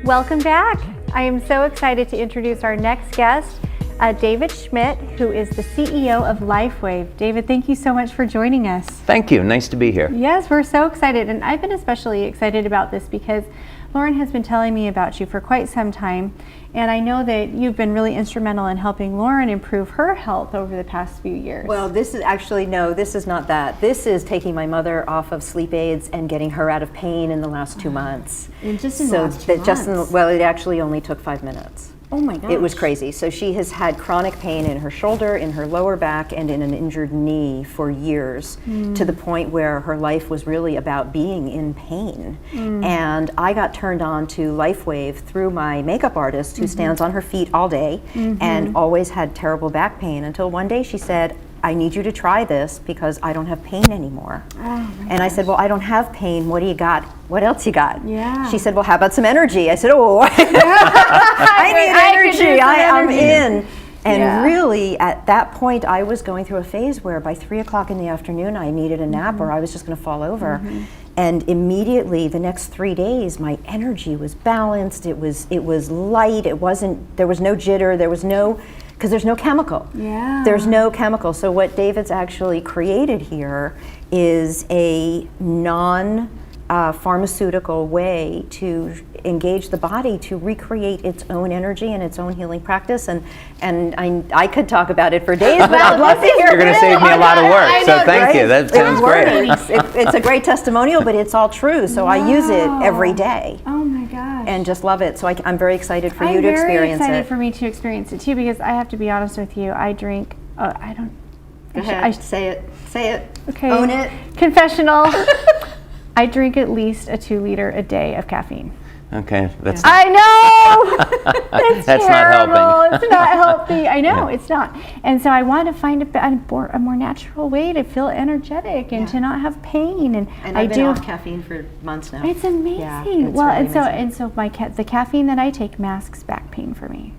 Welcome back. I am so excited to introduce our next guest, David Schmidt, who is the CEO of LifeWave. David, thank you so much for joining us. Thank you. Nice to be here. Yes, we're so excited, and I've been especially excited about this because Lauren has been telling me about you for quite some time, and I know that you've been really instrumental in helping Lauren improve her health over the past few years. Well, this is actually, no, this is not that. This is taking my mother off of sleep aids and getting her out of pain in the last 2 months. And just in the last 2 months? Well, it actually only took 5 minutes. Oh my gosh. It was crazy. So she has had chronic pain in her shoulder, in her lower back, and in an injured knee for years, to the point where her life was really about being in pain. And I got turned on to LifeWave through my makeup artist, who stands on her feet all day and always had terrible back pain, until one day she said, I need you to try this because I don't have pain anymore. And I said, well, I don't have pain. What do you got? What else you got? Yeah. She said, well, how about some energy? I said, oh, I need energy. I'm in. And really, at that point, I was going through a phase where by 3 o'clock in the afternoon, I needed a nap or I was just going to fall over. And immediately, the next 3 days, my energy was balanced. It was light. There was no jitter. There was no, because there's no chemical. Yeah. There's no chemical. So what David's actually created here is a non-pharmaceutical way to engage the body to recreate its own energy and its own healing practice. And I could talk about it for days, but I'd love to hear. You're going to save me a lot of work, so thank you. That sounds great. It's a great testimonial, but it's all true. So I use it every day. Oh my gosh. And just love it. So I'm very excited for you to experience it. I'm very excited for me to experience it too, because I have to be honest with you. I drink. I don't. Go ahead. Say it. Say it. Okay. Own it. Confessional. I drink at least a 2 liter a day of caffeine. Okay, that's I know. That's not terrible. helping. It's not healthy. I know it's not. And so I want to find a more natural way to feel energetic and to not have pain. And I've been off caffeine for months now. It's amazing. Yeah, it's well, really and so the caffeine that I take masks back pain for me.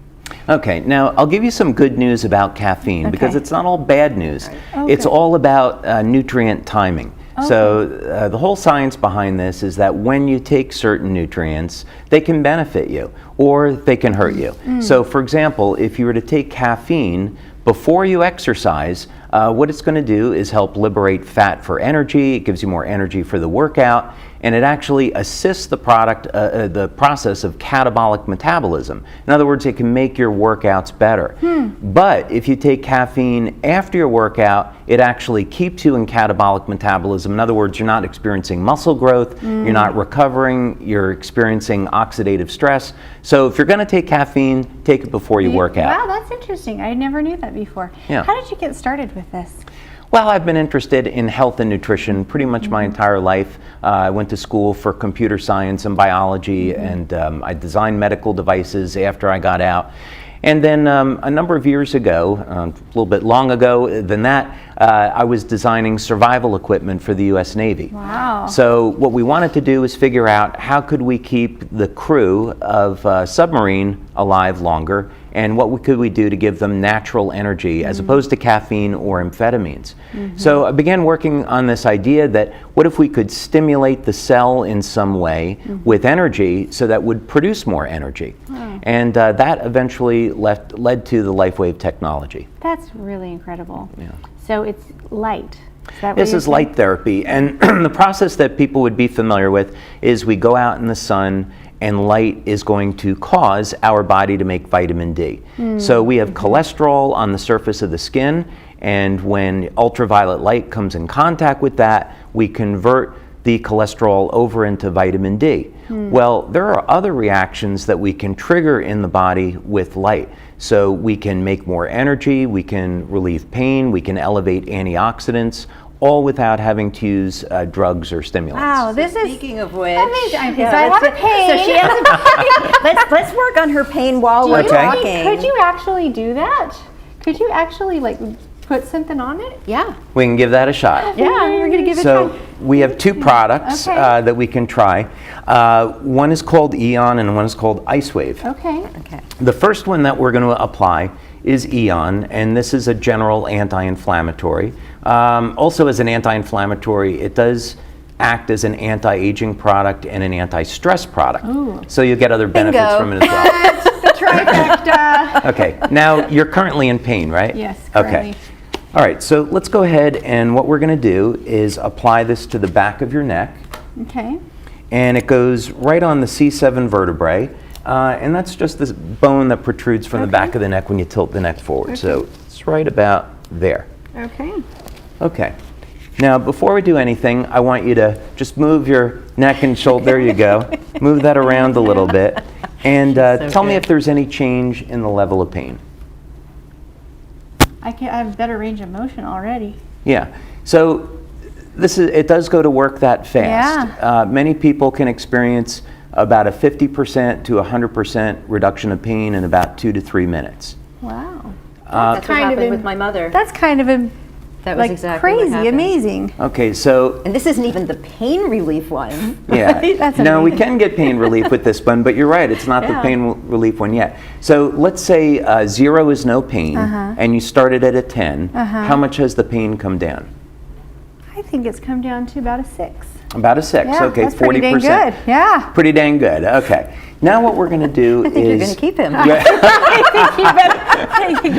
Okay, now I'll give you some good news about caffeine because it's not all bad news. Right. It's all about nutrient timing. So the whole science behind this is that when you take certain nutrients, they can benefit you or they can hurt you. So for example, if you were to take caffeine before you exercise, what it's going to do is help liberate fat for energy. It gives you more energy for the workout, and it actually assists the process of catabolic metabolism. In other words, it can make your workouts better. But if you take caffeine after your workout, it actually keeps you in catabolic metabolism. In other words, you're not experiencing muscle growth, you're not recovering, you're experiencing oxidative stress. So if you're going to take caffeine, take it before you work out. Wow, that's interesting. I never knew that before. Yeah. How did you get started with this? Well, I've been interested in health and nutrition pretty much my entire life. I went to school for computer science and biology, and I designed medical devices after I got out. And then a number of years ago, a little bit long ago than that, I was designing survival equipment for the U.S. Navy. Wow. So what we wanted to do is figure out how could we keep the crew of a submarine alive longer, and what could we do to give them natural energy as opposed to caffeine or amphetamines. So I began working on this idea that what if we could stimulate the cell in some way with energy so that would produce more energy. And that eventually led to the LifeWave technology. That's really incredible. Yeah. So it's light. This is light therapy, and the process that people would be familiar with is we go out in the sun and light is going to cause our body to make vitamin D. So we have cholesterol on the surface of the skin, and when ultraviolet light comes in contact with that, we convert the cholesterol over into vitamin D. Well, there are other reactions that we can trigger in the body with light. So we can make more energy, we can relieve pain, we can elevate antioxidants, all without having to use drugs or stimulants. Wow, this is Speaking of which, amazing. So I have a pain. So she has a pain. let's work on her pain while we're talking. Could you actually do that? Could you actually put something on it? Yeah. We can give that a shot. Yeah, we're going to give it a So try. we have two products that we can try. One is called Eon and one is called IceWave. Okay. The first one that we're going to apply is Eon, and this is a general anti-inflammatory. Also as an anti-inflammatory, it does act as an anti-aging product and an anti-stress product. Ooh. So you get other benefits Bingo. from it as well. The trifecta. Okay, now you're currently in pain, right? Yes, currently. Okay. All right, so let's go ahead, and what we're going to do is apply this to the back of your neck, Okay. and it goes right on the C7 vertebrae, and that's just this bone that protrudes from the back of the neck when you tilt the neck forward. So it's right about there. Okay. Okay. Now, before we do anything, I want you to just move your neck and shoulder. There you go. Move that around a little bit, and tell me if there's any change in the level of pain. I have better range of motion already. Yeah. So it does go to work that fast. Yeah. Many people can experience about a 50% to 100% reduction of pain in about 2 to 3 minutes. Wow. That's what happened with my mother. That's kind of That was like exactly what crazy, happened. amazing. Okay, so And this isn't even the pain relief one. yeah. That's No, we amazing. can get pain relief with this one, but you're right, it's not the Yeah. pain relief one yet. So let's say 0 is no pain, and you started at a 10. How much has the pain come down? I think it's come down to about a 6. About a 6. Yeah, Okay, that's pretty dang 40%. good. Yeah. Pretty dang good. Okay. Now what we're going to do I think is you're going to keep him.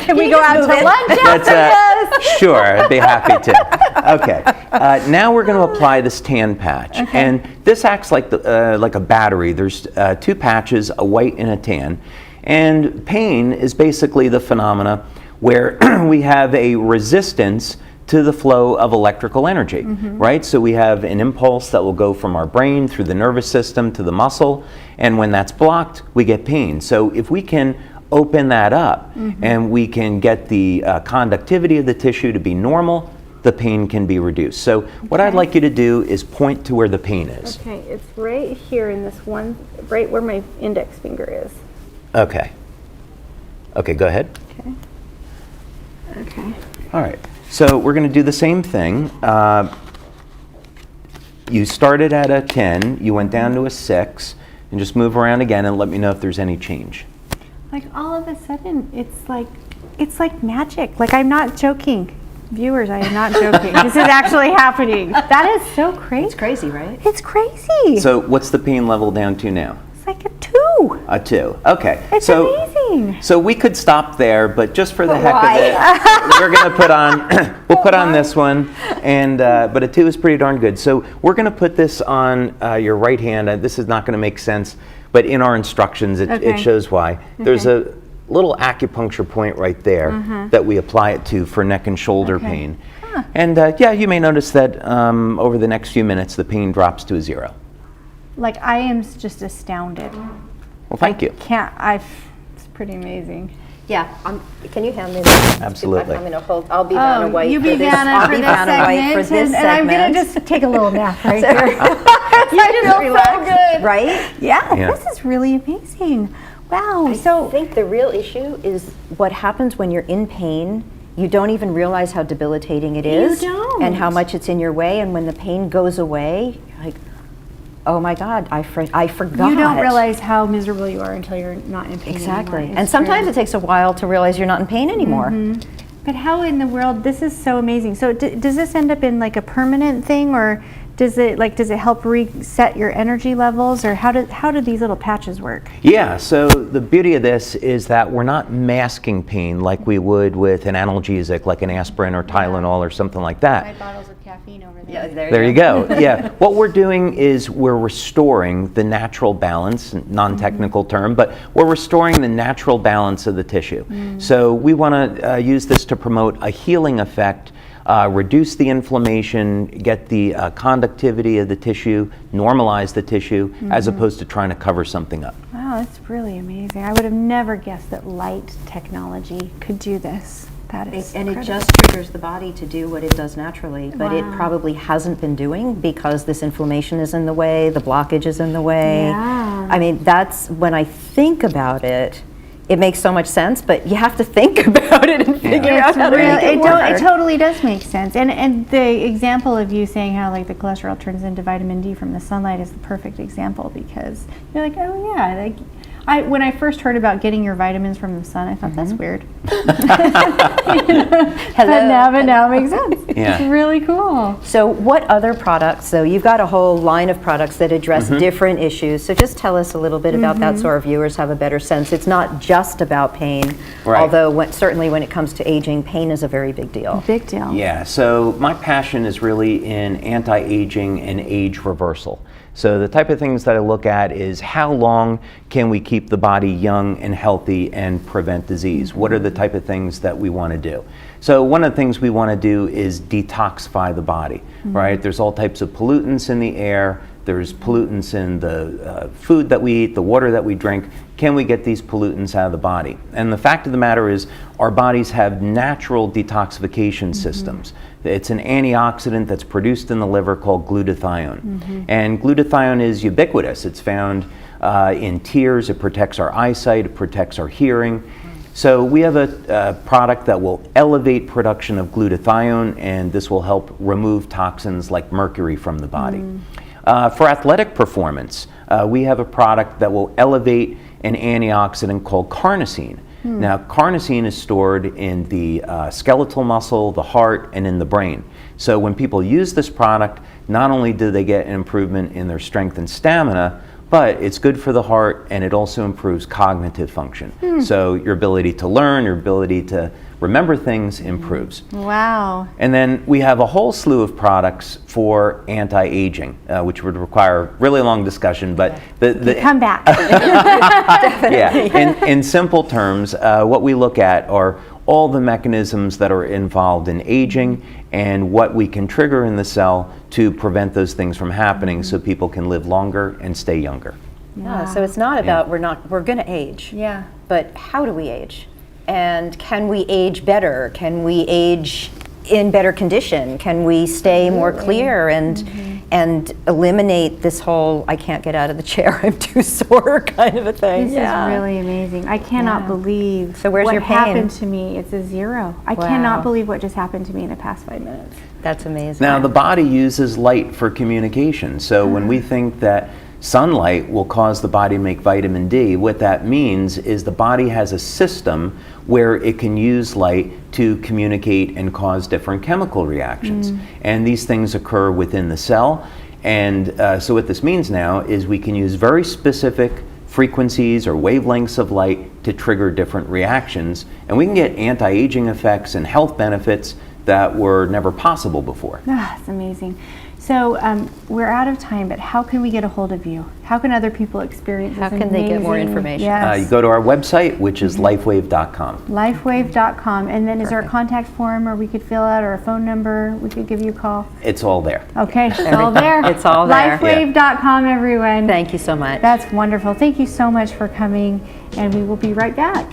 Can we go out to move it. lunch That's after this? sure, I'd be happy to. Okay, now we're going to apply this tan patch, and this acts like like a battery. There's 2 patches, a white and a tan, and pain is basically the phenomena where we have a resistance to the flow of electrical energy, right? So we have an impulse that will go from our brain through the nervous system to the muscle, and when that's blocked, we get pain. So if we can open that up and we can get the conductivity of the tissue to be normal, the pain can be reduced. So what I'd like you to do is point to where the pain is. Okay, it's right here in this one, right where my index finger is. Okay. Okay, go ahead. Okay. Okay. All right. So we're going to do the same thing. You started at a 10, you went down to a 6, and just move around again and let me know if there's any change. Like all of a sudden, it's like magic. Like I'm not joking. Viewers, I am not joking. This is actually happening. That is so crazy. It's crazy, right? It's crazy. So what's the pain level down to now? It's like a 2. A 2. Okay. It's amazing. So we could stop there, but just for the But heck why? of it, we're going to put on we'll put on this one, and but a 2 is pretty darn good. So we're going to put this on your right hand. This is not going to make sense, but in our instructions it shows why. There's a little acupuncture point right there that we apply it to for neck and shoulder pain. And yeah, you may notice that over the next few minutes the pain drops to a 0. Like I am just astounded. Well, thank you. It's pretty amazing. Yeah. Can you hand me this? Absolutely. I'm going to hold. I'll be Vanna White you for be this. Vanna I'll for be this Vanna White segment, for this and I'm segment. gonna just take a little nap right here. You just relax, good. right? Yeah, Yeah. this is really amazing. Wow. I think the real issue is what happens when you're in pain. You don't even realize how debilitating it is, and how much it's in your way. And when the pain goes away, you're like, oh my God, I forgot. You don't realize how miserable you are until you're not in pain Exactly. anymore. And sometimes it takes a while to realize you're not in pain anymore. But how in the world? This is so amazing. So does this end up in like a permanent thing, or does it help reset your energy levels, or how do these little patches work? Yeah, so the beauty of this is that we're not masking pain like we would with an analgesic like an aspirin or Tylenol or something like that. Bottles of caffeine over there. Yeah, There you go. Yeah, what we're doing is we're restoring the natural balance, non-technical term, but we're restoring the natural balance of the tissue. So we want to use this to promote a healing effect, reduce the inflammation, get the conductivity of the tissue, normalize the tissue, as opposed to trying to cover something up. Wow, that's really amazing. I would have never guessed that light technology could do this. That is And it incredible. just triggers the body to do what it does naturally, but it probably hasn't been doing because this inflammation is in the way, the blockage is in the way. Yeah. I mean, that's when I think about it. It makes so much sense, but you have to think about it and figure out how to make it work. It totally does make sense. And the example of you saying how like the cholesterol turns into vitamin D from the sunlight is the perfect example, because you're like, oh yeah, like When I first heard about getting your vitamins from the sun, I thought that's weird. But now it makes sense. Yeah. It's really cool. So what other products, so you've got a whole line of products that address different issues, so just tell us a little bit about that so our viewers have a better sense. It's not just about pain, Right. although certainly when it comes to aging, pain is a very big deal. Big deal. Yeah, so my passion is really in anti-aging and age reversal. So the type of things that I look at is how long can we keep the body young and healthy and prevent disease? What are the type of things that we want to do? So one of the things we want to do is detoxify the body, right? There's all types of pollutants in the air. There's pollutants in the food that we eat, the water that we drink. Can we get these pollutants out of the body? And the fact of the matter is our bodies have natural detoxification systems. It's an antioxidant that's produced in the liver called glutathione. And glutathione is ubiquitous. It's found in tears. It protects our eyesight. It protects our hearing. So we have a product that will elevate production of glutathione, and this will help remove toxins like mercury from the body. For athletic performance, we have a product that will elevate an antioxidant called carnosine. Now, carnosine is stored in the skeletal muscle, the heart, and in the brain. So when people use this product, not only do they get an improvement in their strength and stamina, but it's good for the heart, and it also improves cognitive function. So your ability to learn, your ability to remember things improves. Wow. And then we have a whole slew of products for anti-aging, which would require a really long discussion, but Come back. yeah, in simple terms, what we look at are all the mechanisms that are involved in aging and what we can trigger in the cell to prevent those things from happening so people can live longer and stay younger. Yeah, so it's not about we're going to age. Yeah. But how do we age? And can we age better? Can we age in better condition? Can we stay more clear and eliminate this whole I can't get out of the chair, I'm too sore kind of a thing? This is really amazing. I cannot believe So where's what your pain? happened to me. It's a zero. I Wow. cannot believe what just happened to me in the past 5 minutes. That's amazing. Now, the body uses light for communication. So when we think that sunlight will cause the body to make vitamin D, what that means is the body has a system where it can use light to communicate and cause different chemical reactions. And these things occur within the cell. And so what this means now is we can use very specific frequencies or wavelengths of light to trigger different reactions. And we can get anti-aging effects and health benefits that were never possible before. Ah, it's amazing. So we're out of time, but how can we get a hold of you? How can other people experience this How can they get more amazing- information? Yes. You go to our website, which is lifewave.com. LifeWave.com. And then is there a contact form or we could fill out, or a phone number we could give you a call? It's all there. Okay, it's all there. It's all there. LifeWave.com, everyone. Thank you so much. That's wonderful. Thank you so much for coming, and we will be right back.